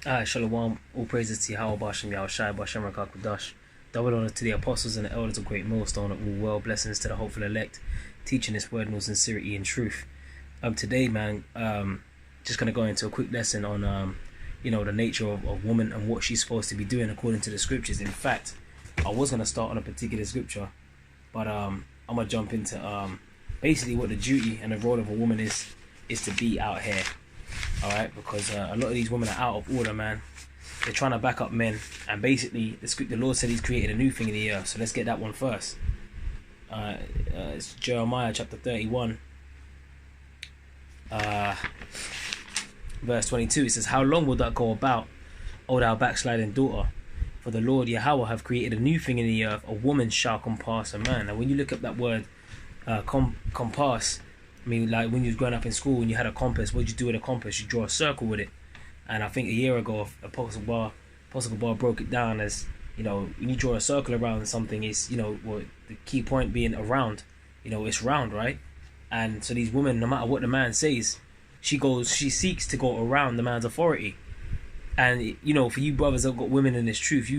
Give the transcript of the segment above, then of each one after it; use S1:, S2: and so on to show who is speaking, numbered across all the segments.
S1: Shalom, all praises to Yahweh Bashem, Yahweh Shai, Bashem Rakakadash. Double honor to the apostles and the elders of GreatMillStone of all world. Blessings to the hopeful elect, teaching this word in all sincerity and truth. Today, man, just gonna go into a quick lesson on, the nature of woman and what she's supposed to be doing according to the scriptures. In fact, I was gonna start on a particular scripture, but I'm gonna jump into basically what the duty and the role of a woman is to be out here. Alright, because a lot of these women are out of order, man. They're trying to back up men, and basically the Lord said He's created a new thing in the earth. So let's get that one first. It's Jeremiah chapter 31, verse 22. It says, "How long will that go about, O thou backsliding daughter? For the Lord Yahweh have created a new thing in the earth. A woman shall compass a man." And when you look up that word, compass, I mean, like when you was growing up in school and you had a compass, what did you do with a compass? You draw a circle with it. And I think a year ago, Apostle Bar broke it down as, when you draw a circle around something, it's, well, the key point being around, it's round, right? And so these women, no matter what the man says, she seeks to go around the man's authority. And, for you brothers that have got women in this truth,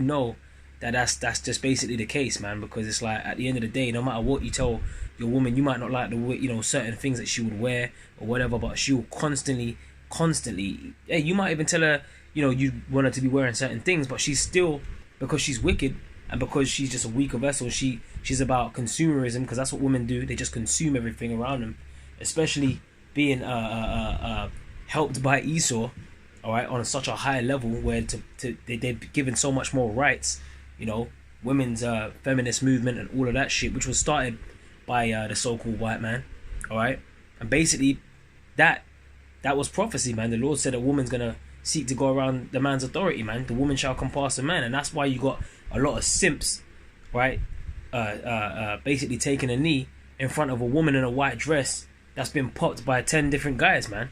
S1: that's just basically the case, man, because it's like at the end of the day, no matter what you tell your woman, you might not like the certain things that she would wear or whatever, but she will constantly, hey, you might even tell her, you want her to be wearing certain things, but she's still, because she's wicked and because she's just a weaker vessel, she's about consumerism, because that's what women do. They just consume everything around them, especially being helped by Esau, all right, on such a high level where they're given so much more rights, women's feminist movement and all of that shit, which was started by the so-called white man, all right. And basically that was prophecy, man. The Lord said a woman's gonna seek to go around the man's authority, man. The woman shall compass a man. And that's why you got a lot of simps, right, basically taking a knee in front of a woman in a white dress that's been popped by 10 different guys, man,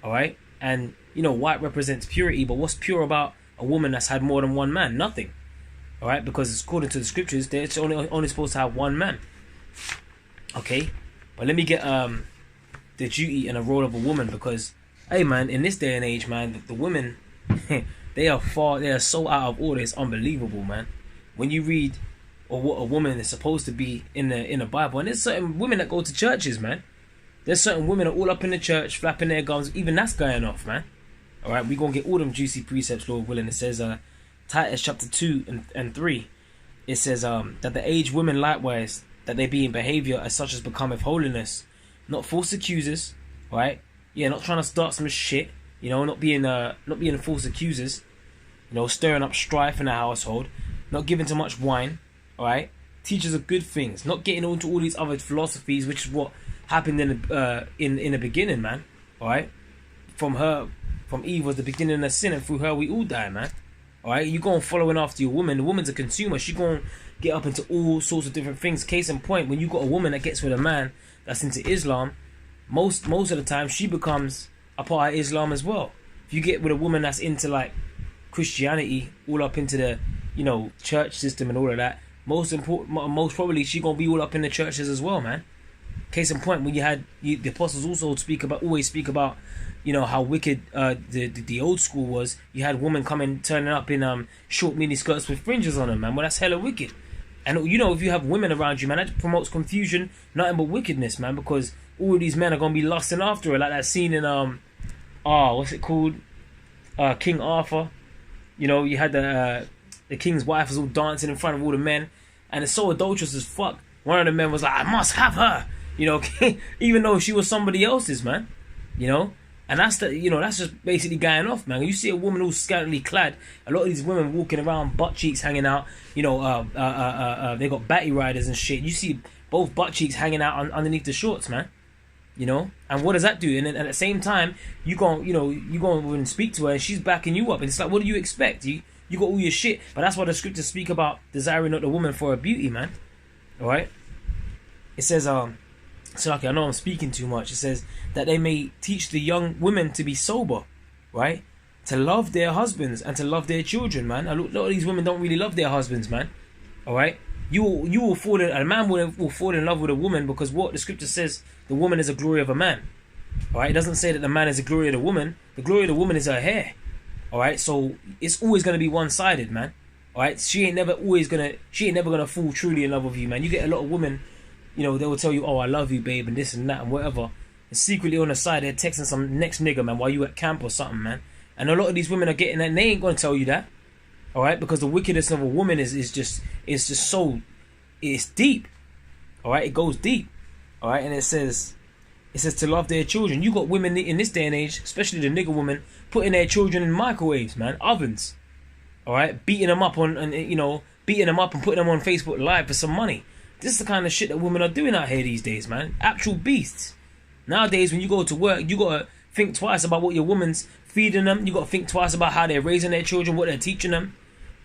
S1: all right. And white represents purity, but what's pure about a woman that's had more than one man? Nothing, all right, because according to the scriptures, they're only supposed to have one man. Okay, but let me get the duty and the role of a woman, because hey, man, in this day and age, man, the women they are so out of order. It's unbelievable, man. When you read or what a woman is supposed to be in the Bible, and there's certain women that go to churches, man. There's certain women that are all up in the church flapping their gums. Even that's going off, man. All right, we're gonna get all them juicy precepts, Lord willing. It says Titus chapter 2 and 3. It says that the aged women likewise, that they be in behavior as such as becometh holiness, not false accusers, right? Yeah, not trying to start some shit, not being false accusers, stirring up strife in the household, not giving too much wine, all right? Teachers of good things, not getting into all these other philosophies, which is what happened in the beginning, man, all right? From Eve was the beginning of sin, and through her we all die, man. All right, you going following after your woman. The woman's a consumer. She going get up into all sorts of different things. Case in point, when you got a woman that gets with a man that's into Islam, most of the time she becomes a part of Islam as well. If you get with a woman that's into like Christianity, all up into the church system and all of that, most probably she gonna be all up in the churches as well, man. Case in point, when the apostles also always speak about how wicked the old school was. You had women turning up in short mini skirts with fringes on them, man. Well, that's hella wicked. And if you have women around you, man, that promotes confusion, nothing but wickedness, man. Because all of these men are gonna be lusting after her, like that scene in what's it called? King Arthur. You had the king's wife was all dancing in front of all the men, and it's so adulterous as fuck. One of the men was like, "I must have her," even though she was somebody else's, man. And that's that's just basically going off, man. You see a woman who's scantily clad. A lot of these women walking around, butt cheeks hanging out. They got batty riders and shit. You see both butt cheeks hanging out underneath the shorts, man. And what does that do? And then at the same time, you go and speak to her, and she's backing you up. And it's like, what do you expect? You got all your shit, but that's why the scriptures speak about desiring not the woman for her beauty, man. All right. It says So okay, I know I'm speaking too much. It says that they may teach the young women to be sober, right? To love their husbands and to love their children, man. A lot of these women don't really love their husbands, man. All right, you will fall in. A man will fall in love with a woman because what the scripture says, the woman is a glory of a man. All right, it doesn't say that the man is the glory of the woman. The glory of the woman is her hair. All right, so it's always gonna be one-sided, man. All right, she ain't never gonna fall truly in love with you, man. You get a lot of women, you know, they will tell you, oh, I love you, babe, and this and that and whatever. And secretly on the side, they're texting some next nigga, man, while you at camp or something, man. And a lot of these women are getting that, and they ain't gonna tell you that. All right, because the wickedness of a woman is just so, it's deep. All right, it goes deep. All right, and it says to love their children. You got women in this day and age, especially the nigger women, putting their children in microwaves, man, ovens. All right, beating them up and putting them on Facebook Live for some money. This is the kind of shit that women are doing out here these days, man. Actual beasts. Nowadays, when you go to work, you gotta think twice about what your woman's feeding them. You gotta think twice about how they're raising their children, what they're teaching them.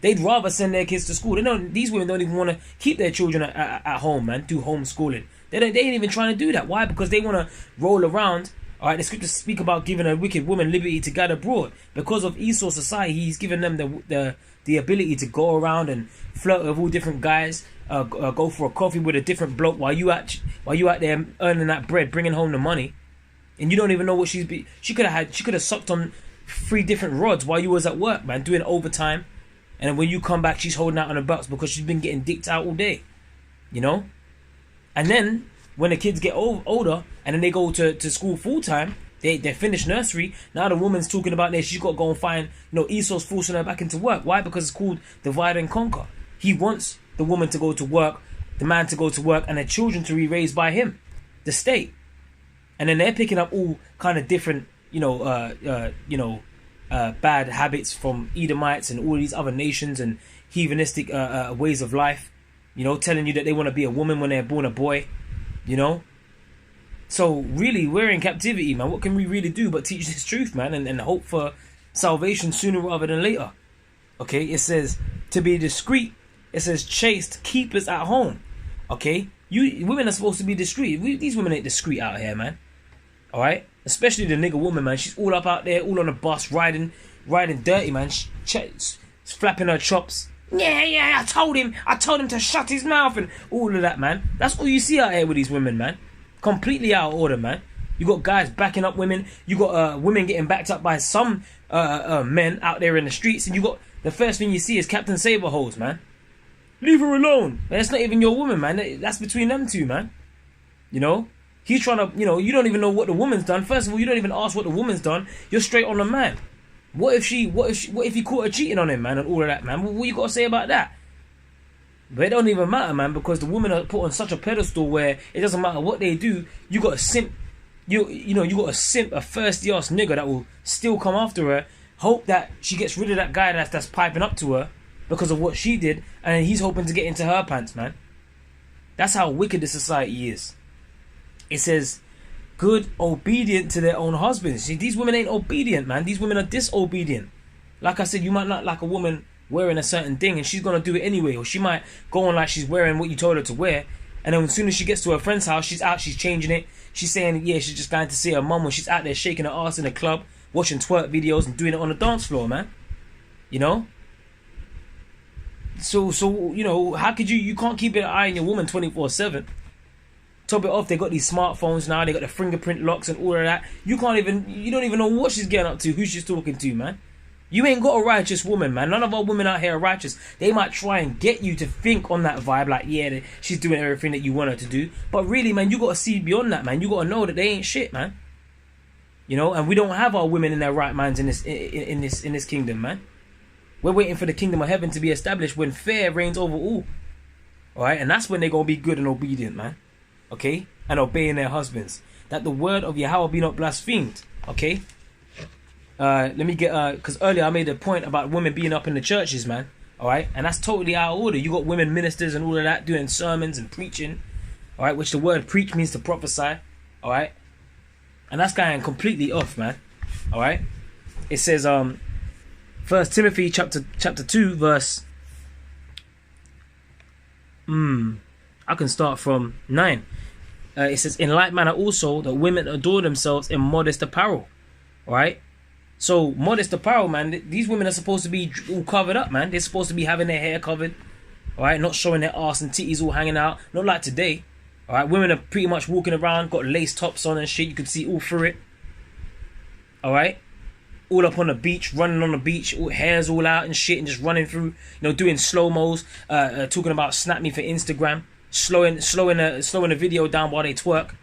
S1: They'd rather send their kids to school. These women don't even want to keep their children at home, man. Do homeschooling. They ain't even trying to do that. Why? Because they want to roll around. All right, the scriptures speak about giving a wicked woman liberty to gather abroad. Because of Esau's society, he's given them the ability to go around and flirt with all different guys, go for a coffee with a different bloke while you out there earning that bread, bringing home the money, and you don't even know what she could have sucked on 3 different rods while you was at work, man, doing overtime. And when you come back, she's holding out on the bucks because she's been getting dicked out all day, you know. And then when the kids get older and then they go to school full time, they finish nursery. Now the woman's talking about that she's got to go and find, you know, Esau's forcing her back into work. Why? Because it's called divide and conquer. He wants the woman to go to work, the man to go to work, and the children to be raised by him, the state. And then they're picking up all kind of different, bad habits from Edomites and all these other nations and heathenistic ways of life, you know, telling you that they want to be a woman when they're born a boy, you know. So really, we're in captivity, man. What can we really do but teach this truth, man, and hope for salvation sooner rather than later? Okay, it says to be discreet. It says chaste, keepers at home. Okay, women are supposed to be discreet. These women ain't discreet out here, man. All right, especially the nigger woman, man. She's all up out there, all on the bus, riding dirty, man. She's flapping her chops. Yeah, I told him to shut his mouth and all of that, man. That's all you see out here with these women, man. Completely out of order, man. You got guys backing up women. You got women getting backed up by some men out there in the streets, and you got the first thing you see is Captain Saberholes, man. Leave her alone. Man, that's not even your woman, man. That's between them two, man. You know? He's trying to, you know, you don't even know what the woman's done. First of all, you don't even ask what the woman's done. You're straight on the man. What if he caught her cheating on him, man, and all of that, man? What you got to say about that? But it don't even matter, man, because the women are put on such a pedestal where it doesn't matter what they do. You got a simp, you got a simp, a thirsty ass nigga that will still come after her. Hope that she gets rid of that guy that's piping up to her because of what she did, and he's hoping to get into her pants, man. That's how wicked the society is. It says, good, obedient to their own husbands. See, these women ain't obedient, man. These women are disobedient. Like I said, you might not like a woman wearing a certain thing and she's going to do it anyway. Or she might go on like she's wearing what you told her to wear. And then as soon as she gets to her friend's house, she's out, she's changing it. She's saying, yeah, she's just going to see her mum when she's out there shaking her ass in the club, watching twerk videos and doing it on the dance floor, man. You know? So you know, how could you can't keep an eye on your woman 24/7. Top it off, they got these smartphones now, they got the fingerprint locks and all of that. You don't even know what she's getting up to, who she's talking to, man. You ain't got a righteous woman, man. None of our women out here are righteous. They might try and get you to think on that vibe, like, yeah, she's doing everything that you want her to do. But really, man, you got to see beyond that, man. You got to know that they ain't shit, man. You know, and we don't have our women in their right minds in this kingdom, man. We're waiting for the kingdom of heaven to be established when fear reigns over all. All right, and that's when they're gonna be good and obedient, man. Okay, and obeying their husbands, that the word of Yahweh be not blasphemed. Okay, let me get because earlier I made a point about women being up in the churches, man. All right, and that's totally out of order. You got women ministers and all of that doing sermons and preaching. All right, which the word preach means to prophesy. All right, and that's going completely off, man. All right, it says 1 Timothy chapter 2 verse I can start from 9. It says, in like manner also that women adore themselves in modest apparel. Alright? So, modest apparel, man, these women are supposed to be all covered up, man. They're supposed to be having their hair covered. Alright? Not showing their ass and titties all hanging out. Not like today. Alright? Women are pretty much walking around, got lace tops on and shit. You can see all through it. Alright? all up on the beach, running on the beach, all hairs all out and shit, and just running through, doing slow-mos, talking about snap me for Instagram, slowing the video down while they twerk,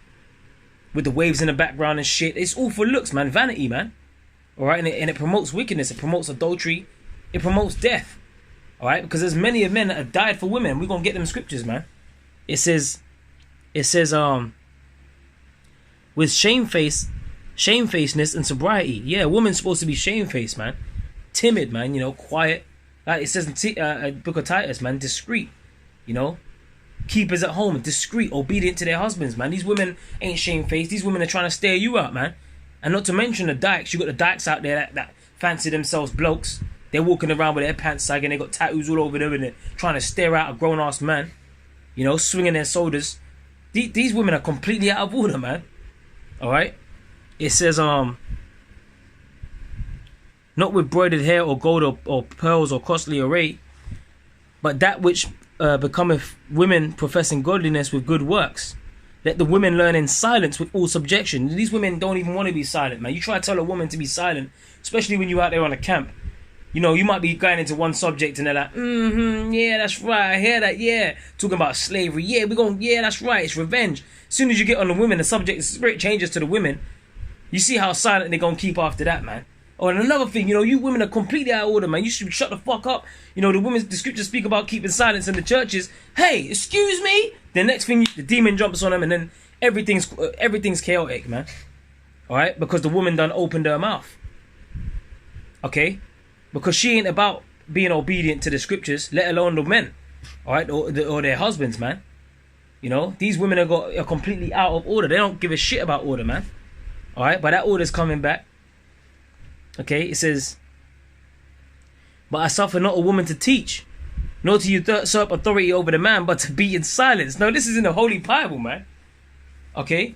S1: with the waves in the background and shit. It's all for looks, man. Vanity, man. Alright, and it promotes wickedness, it promotes adultery, it promotes death. Alright, because there's many of men that have died for women. We're gonna get them scriptures, man. It says, with shamefacedness and sobriety. Yeah, a woman's supposed to be shamefaced, man. Timid, man, quiet. Like it says in book of Titus, man, discreet, keepers at home, discreet, obedient to their husbands, man. These women ain't shamefaced. These women are trying to stare you out, man. And not to mention the dykes. You got the dykes out there that fancy themselves blokes. They're walking around with their pants sagging. They got tattoos all over them and they're trying to stare out a grown-ass man, swinging their shoulders. These women are completely out of order, man. Alright? It says, not with broidered hair or gold or pearls or costly array, but that which becometh women professing godliness with good works. Let the women learn in silence with all subjection. These women don't even want to be silent, man. You try to tell a woman to be silent, especially when you're out there on a camp. You might be going into one subject and they're like, yeah, that's right, I hear that, yeah. Talking about slavery, yeah, that's right, it's revenge. As soon as you get on the women, the spirit changes to the women. You see how silent they're going to keep after that, man. Oh, and another thing, you women are completely out of order, man. You should shut the fuck up. The scriptures speak about keeping silence in the churches. Hey, excuse me? The next thing, the demon jumps on them and then everything's chaotic, man. Alright? Because the woman done opened her mouth. Okay? Because she ain't about being obedient to the scriptures, let alone the men. Alright? Or their husbands, man. These women are completely out of order. They don't give a shit about order, man. Alright? But that order's coming back. Okay, it says, but I suffer not a woman to teach, nor to usurp authority over the man, but to be in silence. No, this is in the Holy Bible, man. Okay,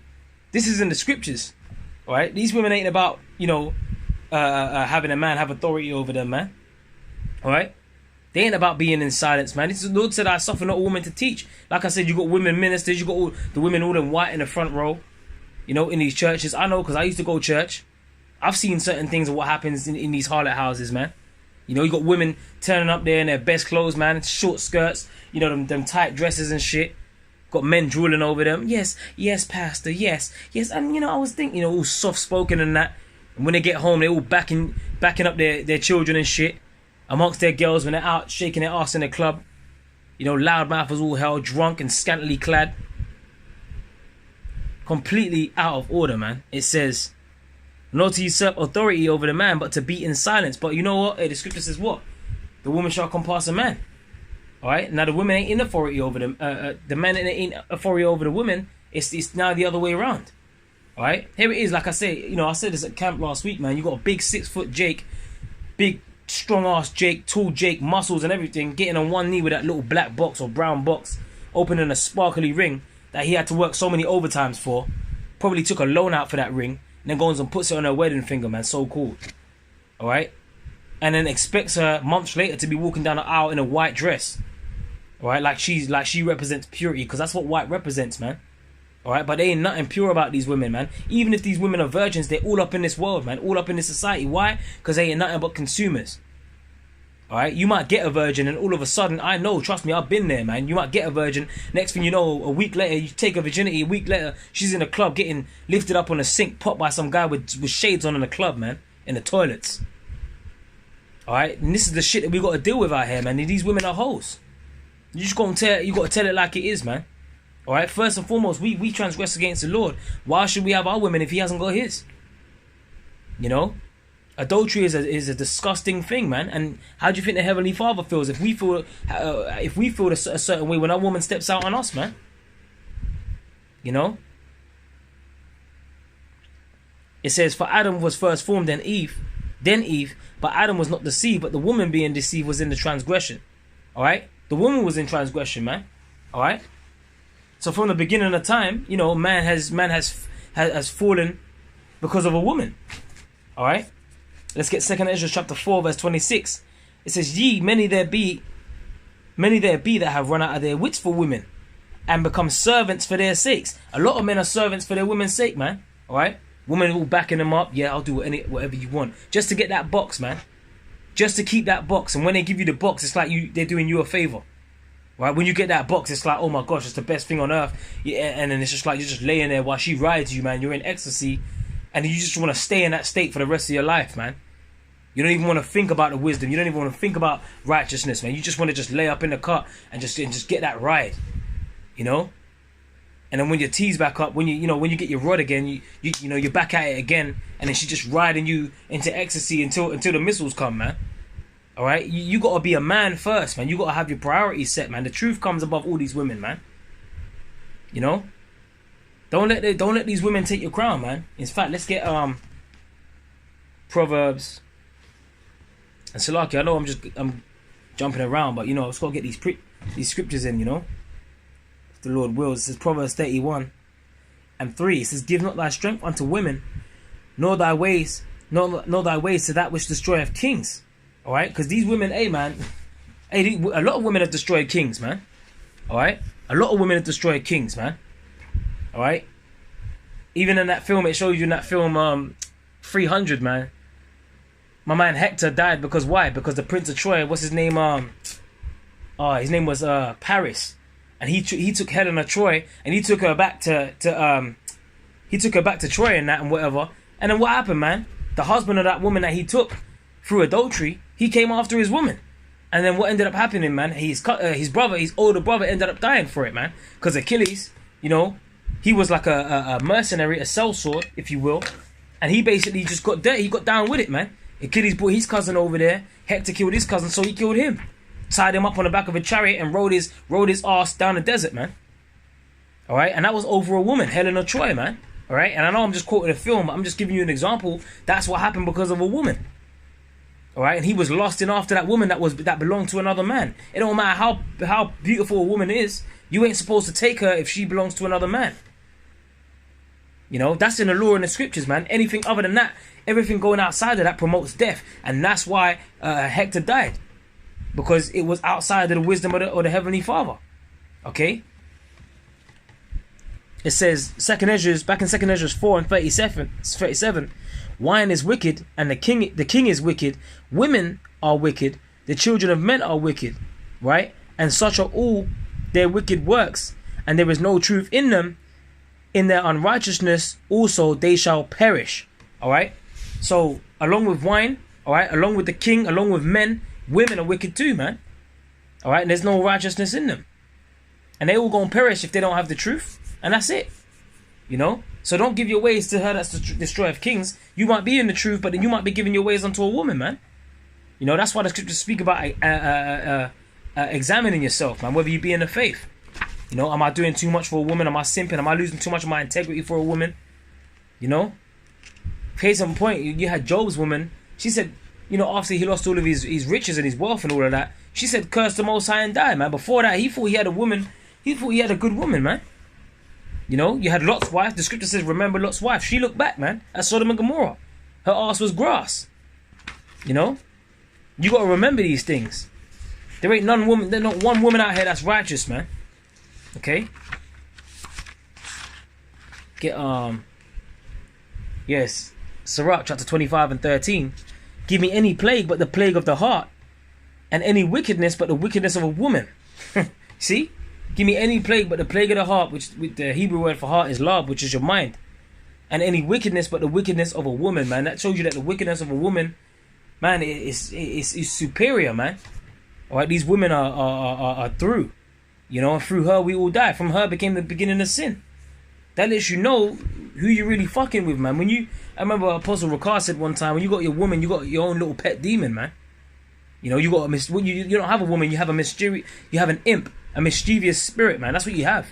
S1: this is in the scriptures. All right, these women ain't about having a man have authority over them, man. All right, they ain't about being in silence, man. This is the Lord said, I suffer not a woman to teach. Like I said, you got women ministers, you got all the women all in white in the front row, in these churches. I know because I used to go to church. I've seen certain things of what happens in these harlot houses, man. You got women turning up there in their best clothes, man. Short skirts, them tight dresses and shit. Got men drooling over them. Yes, pastor, yes. And, I was thinking, all soft-spoken and that. And when they get home, they're all backing up their children and shit. Amongst their girls when they're out shaking their ass in the club. Loudmouth as all hell, drunk and scantily clad. Completely out of order, man. It says, not to usurp authority over the man, but to be in silence. But you know what? Hey, the scripture says what? The woman shall compass a man. Alright? Now the women ain't in authority over them. The man ain't authority over the women. It's now the other way around. Alright? Here it is, like I say, I said this at camp last week, man. You got a big 6-foot Jake, big strong ass Jake, tall Jake, muscles and everything, getting on one knee with that little black box or brown box, opening a sparkly ring that he had to work so many overtimes for. Probably took a loan out for that ring. And then goes and puts it on her wedding finger, man. So cool. Alright? And then expects her months later to be walking down the aisle in a white dress. Alright? Like she represents purity. Because that's what white represents, man. Alright? But there ain't nothing pure about these women, man. Even if these women are virgins, they're all up in this world, man. All up in this society. Why? Because they ain't nothing but consumers. Alright? You might get a virgin and all of a sudden, I know, trust me, I've been there, man. You might get a virgin. Next thing you know, a week later, you take her virginity. A week later, she's in a club getting lifted up on a sink, popped by some guy with shades on in the club, man. In the toilets. Alright? And this is the shit that we got to deal with out here, man. These women are hoes. You just got to tell it like it is, man. Alright? First and foremost, we transgress against the Lord. Why should we have our women if he hasn't got his? Adultery is a disgusting thing, man. And how do you think the Heavenly Father feels if we feel a certain way when a woman steps out on us, man? It says, for Adam was first formed, then Eve. But Adam was not deceived, but the woman being deceived was in the transgression. All right, the woman was in transgression, man. All right. So from the beginning of time, man has fallen because of a woman. All right. Let's get 2 Ezra chapter 4 verse 26. It says, ye, many there be that have run out of their wits for women and become servants for their sakes. A lot of men are servants for their women's sake, man. Alright? Women all backing them up. Yeah, I'll do whatever you want. Just to get that box, man. Just to keep that box. And when they give you the box, it's like they're doing you a favor. Right? When you get that box, it's like, oh my gosh, it's the best thing on earth. Yeah, and then it's just like you're just laying there while she rides you, man. You're in ecstasy. And you just want to stay in that state for the rest of your life, man. You don't even want to think about the wisdom. You don't even want to think about righteousness, man. You just want to just lay up in the cot and just get that ride. You know? And then when your tee's back up, when you get your rod again, you're back at it again, and then she's just riding you into ecstasy until the missiles come, man. All right, you gotta be a man first, man. You gotta have your priorities set, man. The truth comes above all these women, man. You know, don't let these women take your crown, man. In fact, let's get Proverbs. And Salaki, I know I'm jumping around, but I've just got to get these scriptures in, If the Lord wills. It says Proverbs 31:3. It says, "Give not thy strength unto women, nor thy ways to that which destroyeth kings." All right, because these women, a lot of women have destroyed kings, man. All right, a lot of women have destroyed kings, man. All right, even in that film, it shows you in that film, 300, man. My man Hector died because why? Because the Prince of Troy, what's his name? His name was Paris, and he took Helena Troy, and he took her back to Troy and that and whatever. And then what happened, man? The husband of that woman that he took through adultery, he came after his woman, and then what ended up happening, man? His older brother, ended up dying for it, man. Because Achilles, he was like a mercenary, a sellsword, if you will, and he basically just got dirty. He got down with it, man. Achilles brought his cousin over there. Hector killed his cousin, so he killed him. Tied him up on the back of a chariot and rode his ass down the desert, man. All right, and that was over a woman, Helena Troy, man. All right, and I know I'm just quoting a film, but I'm just giving you an example. That's what happened because of a woman. All right, and he was lusting after that woman that belonged to another man. It don't matter how beautiful a woman is, you ain't supposed to take her if she belongs to another man. That's in the law and the scriptures, man. Anything other than that, everything going outside of that promotes death, and that's why Hector died, because it was outside of the wisdom of the Heavenly Father. Okay. It says back in 2 Ezra 4:37, "Wine is wicked, and the king is wicked. Women are wicked. The children of men are wicked, right? And such are all their wicked works, and there is no truth in them. In their unrighteousness also they shall perish." All right. So along with wine, all right, along with the king, along with men, women are wicked too, man. All right, and there's no righteousness in them, and they all gonna perish if they don't have the truth, and that's it. So don't give your ways to her that's the destroyer of kings. You might be in the truth, but then you might be giving your ways unto a woman, man. That's why the scriptures speak about examining yourself, man, whether you be in the faith. Am I doing too much for a woman? Am I simping? Am I losing too much of my integrity for a woman? Case in point, you had Job's woman. She said, after he lost all of his riches and his wealth and all of that, she said, "Curse the Most High and die," man. Before that, he thought he had a woman. He thought he had a good woman, man. You had Lot's wife. The scripture says, remember Lot's wife. She looked back, man, at Sodom and Gomorrah. Her ass was grass. You got to remember these things. There's not one woman out here that's righteous, man. Okay? Yes. Sirach chapter 25:13. "Give me any plague but the plague of the heart, and any wickedness but the wickedness of a woman." See? Give me any plague but the plague of the heart, which with the Hebrew word for heart is lab, which is your mind. And any wickedness but the wickedness of a woman, man. That shows you that the wickedness of a woman, man, is superior, man. All right, these women are through. And through her we all die. From her became the beginning of sin. That lets you know who you're really fucking with, man. I remember Apostle Ricard said one time, when you got your woman, you got your own little pet demon, man. You don't have a woman, you have an imp, a mischievous spirit, man. That's what you have.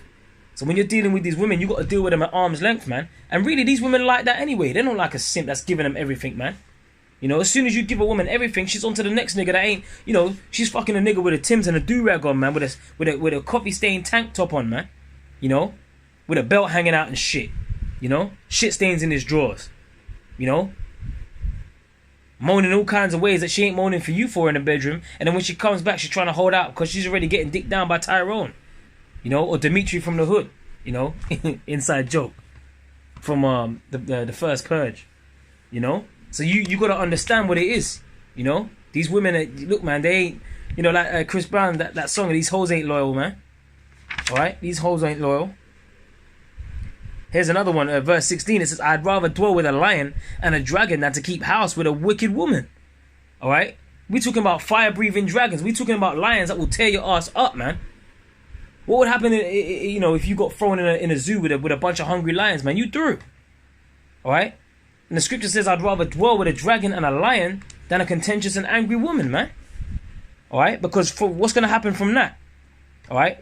S1: So when you're dealing with these women, you got to deal with them at arm's length, man. And really, these women like that anyway. They don't like a simp that's giving them everything, man. As soon as you give a woman everything, she's on to the next nigga that ain't, she's fucking a nigga with a Timbs and a do-rag on, man, with a coffee-stained tank top on, man. With a belt hanging out and shit. Shit stains in his drawers. Moaning all kinds of ways that she ain't moaning for you for in the bedroom, and then when she comes back, she's trying to hold out because she's already getting dicked down by Tyrone. Or Dimitri from the hood. Inside joke. the first purge, you know. So you got to understand what it is, you know. These women, look, man, they ain't, you know, like Chris Brown, that song, these hoes ain't loyal, man. All right, these hoes ain't loyal. Here's another one, verse 16. It says, I'd rather dwell with a lion and a dragon than to keep house with a wicked woman. All right, we talking about fire-breathing dragons. We talking about lions that will tear your ass up, man. What would happen, you know, if you got thrown in a zoo with a bunch of hungry lions, man? You through. All right, and the scripture says, I'd rather dwell with a dragon and a lion than a contentious and angry woman, man. All right, because what's gonna happen from that? All right,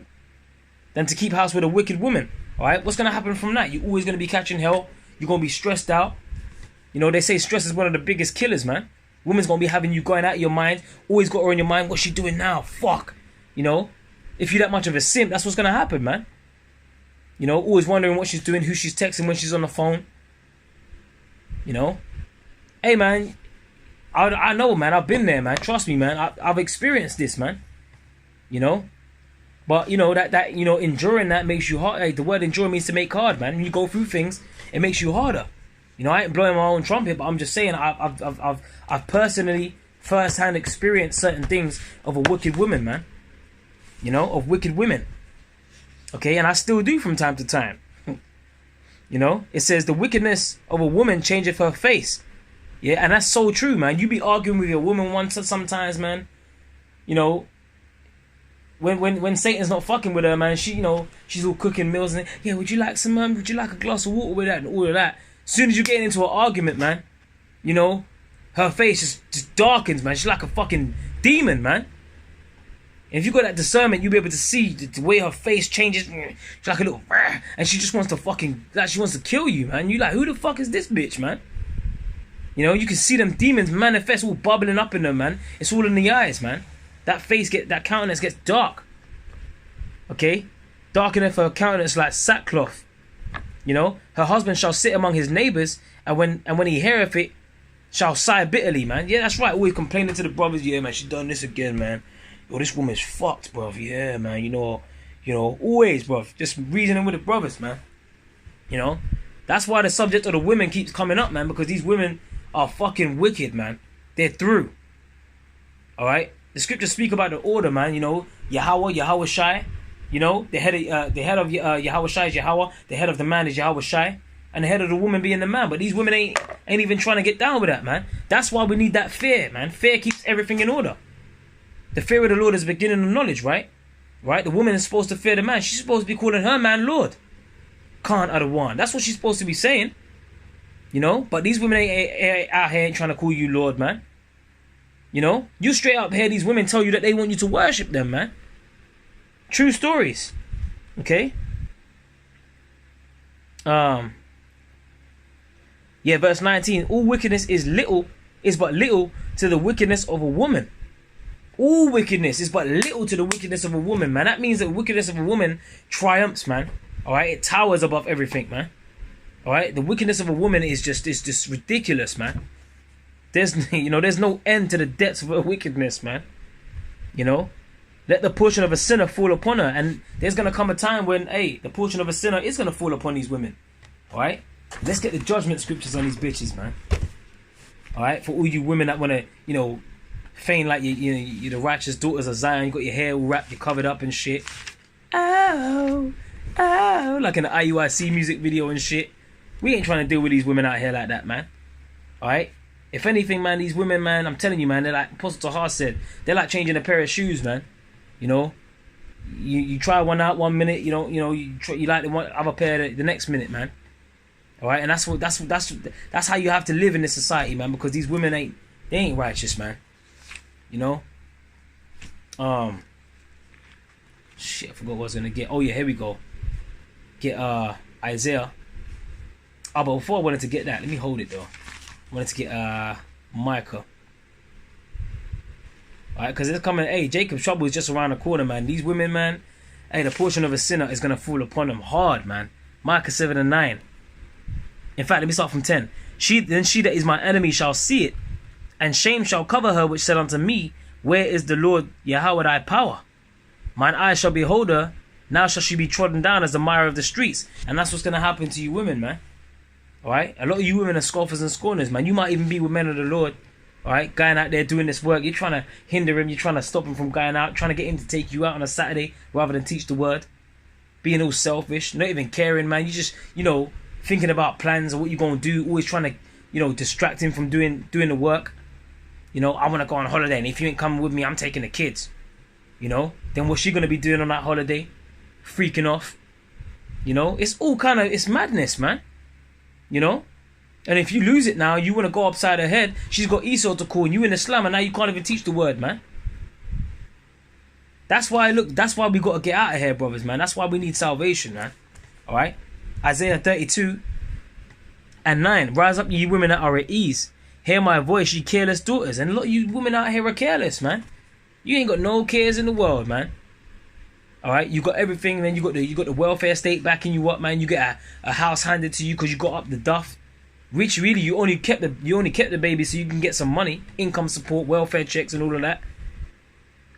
S1: than to keep house with a wicked woman. All right, what's gonna happen from that? You're always gonna be catching hell. You're gonna be stressed out. You know, they say stress is one of the biggest killers, man. Woman's gonna be having you going out of your mind. Always got her in your mind. What's she doing now? Fuck. You know, if you're that much of a simp, that's what's gonna happen, man. You know, always wondering what she's doing, who she's texting when she's on the phone. You know, hey, man, I know, man. I've been there, man. Trust me, man. I've experienced this, man. You know. But, you know, that you know, enduring that makes you hard. Like, the word endure means to make hard, man. When you go through things, it makes you harder. You know, I ain't blowing my own trumpet, but I'm just saying I've personally, first-hand experienced certain things of a wicked woman, man. You know, of wicked women. Okay, and I still do from time to time. You know, it says the wickedness of a woman changeth her face. Yeah, and that's so true, man. You be arguing with your woman once sometimes, man. You know, when Satan's not fucking with her, man, she, you know, she's all cooking meals and, yeah, would you like some, would you like a glass of water with that and all of that. As soon as you get into an argument, man, you know, her face just darkens, man. She's like a fucking demon, man. And if you got that discernment, you'll be able to see the way her face changes. She's like a little, and she just wants to fucking, like, she wants to kill you, man. You like, who the fuck is this bitch, man? You know, you can see them demons manifest, all bubbling up in them, man. It's all in the eyes, man. That face that countenance gets dark. Okay? Darkeneth her countenance like sackcloth. You know? Her husband shall sit among his neighbors, and when he heareth it, shall sigh bitterly, man. Yeah, that's right. Always complaining to the brothers. Yeah, man, she done this again, man. Yo, this woman's fucked, bruv. Yeah, man. You know, always, bruv. Just reasoning with the brothers, man. You know? That's why the subject of the women keeps coming up, man, because these women are fucking wicked, man. They're through. Alright? The scriptures speak about the order, man. You know, Yahweh Shai. You know, the head of Yahweh Shai is Yahweh. The head of the man is Yahweh Shai. And the head of the woman being the man. But these women ain't even trying to get down with that, man. That's why we need that fear, man. Fear keeps everything in order. The fear of the Lord is the beginning of knowledge, right? Right? The woman is supposed to fear the man. She's supposed to be calling her man Lord. Can't out of one. That's what she's supposed to be saying. You know? But these women ain't out here trying to call you Lord, man. You know, you straight up hear these women tell you that they want you to worship them, man. True stories. Okay? Yeah, verse 19. All wickedness is but little to the wickedness of a woman. All wickedness is but little to the wickedness of a woman, man. That means that the wickedness of a woman triumphs, man. Alright? It towers above everything, man. Alright? The wickedness of a woman is just ridiculous, man. There's no end to the depths of her wickedness, man. You know, let the portion of a sinner fall upon her, and there's gonna come a time when, hey, the portion of a sinner is gonna fall upon these women. All right, let's get the judgment scriptures on these bitches, man. All right, for all you women that wanna, you know, feign like you're the righteous daughters of Zion. You got your hair all wrapped, you're covered up and shit. Oh, like in the IUIC music video and shit. We ain't trying to deal with these women out here like that, man. All right. If anything, man, these women, man, I'm telling you, man, they're like Apostle Tahar said, they're like changing a pair of shoes, man. You know, you try one out 1 minute, you like the one other pair the next minute, man. All right, and that's how you have to live in this society, man, because these women ain't righteous, man. You know. Shit, I forgot what I was gonna get. Oh yeah, here we go. Get Isaiah. Oh, but before I wanted to get that, let me hold it though. I wanted to get Micah. Alright, because it's coming. Hey, Jacob's trouble is just around the corner, man. These women, man. Hey, the portion of a sinner is gonna fall upon them hard, man. Micah 7 and 9. In fact, let me start from 10. Then she that is my enemy shall see it, and shame shall cover her which said unto me, where is the Lord Yahweh thy power? Mine eyes shall behold her, now shall she be trodden down as the mire of the streets. And that's what's gonna happen to you women, man. Alright? A lot of you women are scoffers and scorners, man. You might even be with men of the Lord. Alright? Going out there doing this work. You're trying to hinder him. You're trying to stop him from going out. Trying to get him to take you out on a Saturday rather than teach the word. Being all selfish. Not even caring, man. You just, you know, thinking about plans of what you're going to do. Always trying to, you know, distract him from doing the work. You know, I want to go on holiday. And if you ain't coming with me, I'm taking the kids. You know? Then what's she going to be doing on that holiday? Freaking off. You know? It's all kind of, it's madness, man. You know? And if you lose it now, you want to go upside her head. She's got Esau to call, and you in Islam, and now you can't even teach the word, man. That's why, look, that's why we got to get out of here, brothers, man. That's why we need salvation, man. Alright? Isaiah 32:9. Rise up, ye women that are at ease. Hear my voice, ye careless daughters. And look, you women out here are careless, man. You ain't got no cares in the world, man. Alright, you got everything, then you got the welfare state backing you up, man. You get a house handed to you because you got up the duff. Which really you only kept the baby so you can get some money, income support, welfare checks, and all of that.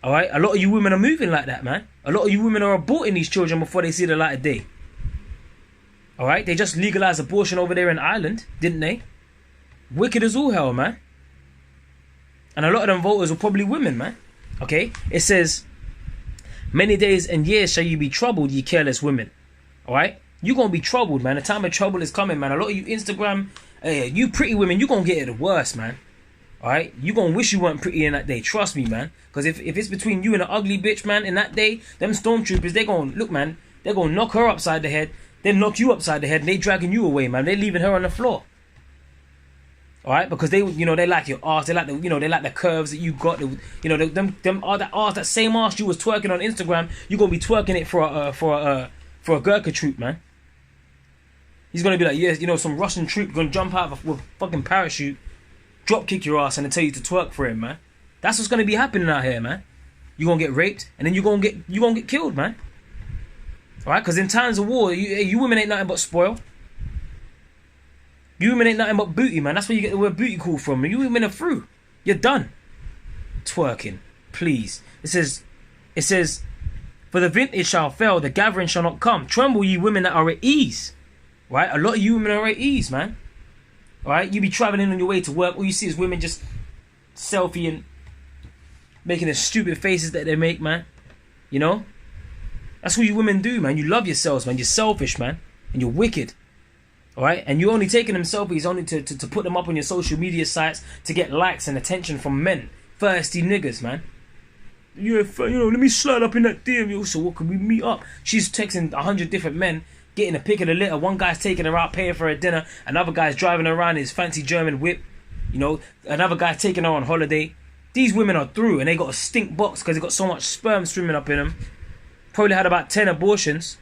S1: Alright, a lot of you women are moving like that, man. A lot of you women are aborting these children before they see the light of day. Alright, they just legalized abortion over there in Ireland, didn't they? Wicked as all hell, man. And a lot of them voters were probably women, man. Okay, it says, many days and years shall you be troubled, ye careless women. Alright? You're going to be troubled, man. The time of trouble is coming, man. A lot of you Instagram, you pretty women, you're going to get it the worst, man. Alright? You're going to wish you weren't pretty in that day. Trust me, man. Because if it's between you and an ugly bitch, man, in that day, them stormtroopers, they're going to, look, man, they're going to knock her upside the head. They knock you upside the head and they dragging you away, man. They're leaving her on the floor. Alright? Because they, you know, they like your arse. They like the, you know, they like the curves that you got. You know, them that arse, that same arse you was twerking on Instagram, you're going to be twerking it for a Gurkha troop, man. He's going to be like, yes, you know, some Russian troop going to jump out with a fucking parachute, drop kick your ass and then tell you to twerk for him, man. That's what's going to be happening out here, man. You're going to get raped and then you're going to get killed, man. Alright? Because in times of war, you women ain't nothing but spoil. You women ain't nothing but booty, man. That's where you get the word booty call from. You women are through. You're done. Twerking. Please. It says, for the vintage shall fail, the gathering shall not come. Tremble, ye women that are at ease. Right? A lot of you women are at ease, man. Alright? You be traveling on your way to work. All you see is women just selfie and making the stupid faces that they make, man. You know? That's what you women do, man. You love yourselves, man. You're selfish, man. And you're wicked. Alright? And you're only taking them selfies only to put them up on your social media sites to get likes and attention from men. Thirsty niggas, man. Yeah, you know, let me slide up in that DM. So what, can we meet up? She's texting 100 different men, getting a pick of the litter. One guy's taking her out, paying for her dinner. Another guy's driving her around in his fancy German whip. You know, another guy's taking her on holiday. These women are through, and they got a stink box because they got so much sperm swimming up in them. Probably had about 10 abortions.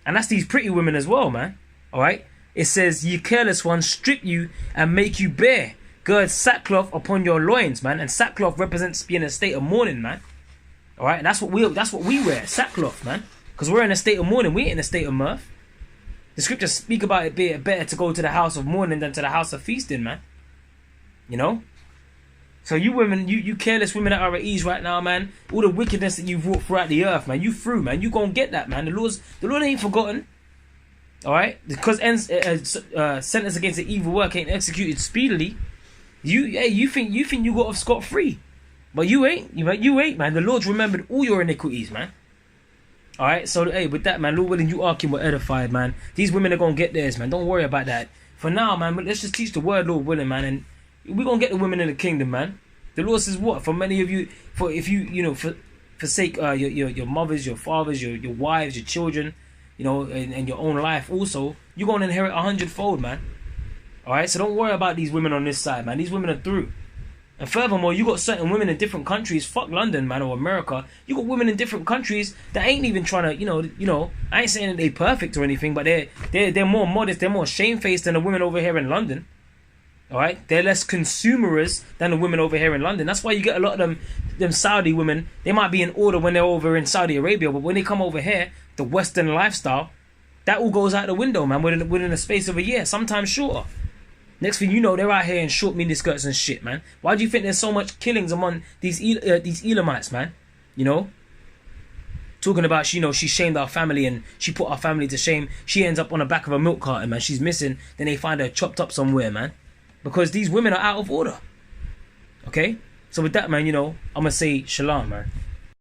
S1: And that's these pretty women as well, man. Alright? It says, ye careless ones, strip you and make you bare. Gird sackcloth upon your loins, man. And sackcloth represents being in a state of mourning, man. Alright? And that's what we wear, sackcloth, man. Because we're in a state of mourning. We ain't in a state of mirth. The scriptures speak about it being better to go to the house of mourning than to the house of feasting, man. You know? So you women, you careless women that are at ease right now, man. All the wickedness that you've wrought throughout the earth, man. You through, man. You gonna get that, man. The Lord ain't forgotten. Alright? Because sentence against the evil work ain't executed speedily. You think you got off scot-free. But you ain't, man. The Lord's remembered all your iniquities, man. Alright, so hey, with that, man, Lord willing, you Arkin were edified, man. These women are gonna get theirs, man. Don't worry about that. For now, man, but let's just teach the word, Lord willing, man, and we're gonna get the women in the kingdom, man. The Lord says what? For many of you, if you forsake your mothers, your fathers, your wives, your children, you know, and your own life also, you're gonna inherit 100-fold, man. Alright, so don't worry about these women on this side, man. These women are through. And furthermore, you got certain women in different countries, fuck London, man, or America. You got women in different countries that ain't even trying to, you know, I ain't saying that they perfect or anything, but they're more modest, they're more shamefaced than the women over here in London. Alright? They're less consumerist than the women over here in London. That's why you get a lot of them Saudi women. They might be in order when they're over in Saudi Arabia, but when they come over here, the Western lifestyle, that all goes out the window, man, within a space of a year, sometimes shorter. Next thing you know, they're out here in short mini skirts and shit, man. Why do you think there's so much killings among these Elamites, man? You know? talking about she shamed our family and she put our family to shame. She ends up on the back of a milk carton, man. She's missing. Then they find her chopped up somewhere, man, because these women are out of order. Okay, so with that, man, I'm gonna say shalom, man.